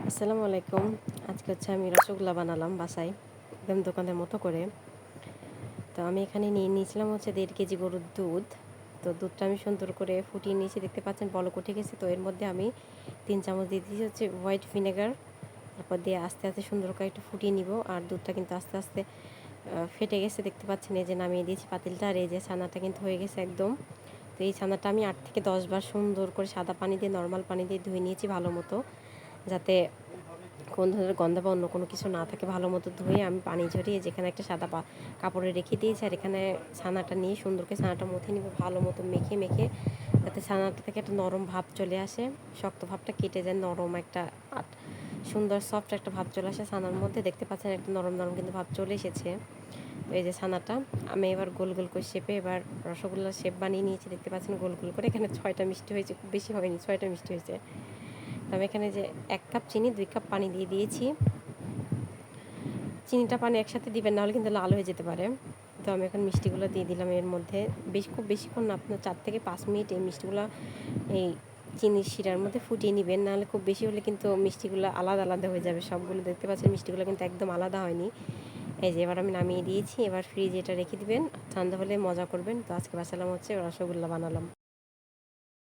আসসালামু আলাইকুম। আজকে হচ্ছে আমি রসগোল্লা বানালাম বাসায় একদম দোকানের মতো করে। তো আমি এখানে নিয়ে নিয়েছিলাম হচ্ছে 1.5 কেজি গরুর দুধ। তো দুধটা আমি সুন্দর করে ফুটিয়ে নিয়েছি, দেখতে পাচ্ছেন বলক উঠে গেছে। তো এর মধ্যে আমি 3 চামচ দিয়ে দিয়েছি হচ্ছে হোয়াইট ভিনেগার। তারপর দিয়ে আস্তে আস্তে সুন্দর করে একটু ফুটিয়ে নিব। আর দুধটা কিন্তু আস্তে আস্তে ফেটে গেছে, দেখতে পাচ্ছেন। এই যে নামিয়ে দিয়েছি পাতিলটা। আর এই যে ছানাটা কিন্তু হয়ে গেছে একদম। তো এই ছানাটা আমি 8 থেকে 10 বার সুন্দর করে সাদা পানি দিয়ে, নর্মাল পানি দিয়ে ধুয়ে নিয়েছি ভালো মতো, যাতে কোন ধরনের গন্ধ বা অন্য কোনো কিছু না থাকে। ভালো মতো ধুয়ে আমি পানি ঝরিয়ে যেখানে একটা সাদা কাপড়ে রেখে দিয়েছি। আর এখানে ছানাটা নিয়ে সুন্দর করে ছানাটা মথে নিব ভালো মতো, মেখে মেখে, যাতে ছানাটা থেকে একটা নরম ভাব চলে আসে, শক্ত ভাবটা কেটে যায়, নরম একটা সুন্দর সফট একটা ভাব চলে আসে ছানার মধ্যে। দেখতে পাচ্ছেন একটা নরম নরম কিন্তু ভাব চলে এসেছে। তো এই যে ছানাটা আমি এবার গোল গোল করে শেপে এবার রসগোল্লার শেপ বানিয়ে নিয়েছি, দেখতে পাচ্ছেন গোল গোল করে। এখানে 6টা মিষ্টি হয়েছে, খুব বেশি হয়নি, 6টা মিষ্টি হয়েছে। তো আমি এখানে যে 1 কাপ চিনি 2 কাপ পানি দিয়ে দিয়েছি। চিনিটা পানি একসাথে দিবেন, নাহলে কিন্তু লাল হয়ে যেতে পারে। তো আমি এখন মিষ্টিগুলো দিয়ে দিলাম এর মধ্যে। খুব বেশিক্ষণ না, আপনার 4 থেকে 5 মিনিট এই মিষ্টিগুলো এই চিনির শিরার মধ্যে ফুটিয়ে নেবেন। নাহলে খুব বেশি হলে কিন্তু মিষ্টিগুলো আলাদা আলাদা হয়ে যাবে সবগুলো। দেখতে পাচ্ছেন মিষ্টিগুলো কিন্তু একদম আলাদা হয়নি। এই যে এবার আমি নামিয়ে দিয়েছি। এবার ফ্রিজে এটা রেখে দিবেন, ঠান্ডা হলে মজা করবেন। তো আজকে বানালাম হচ্ছে রসগোল্লা বানালাম।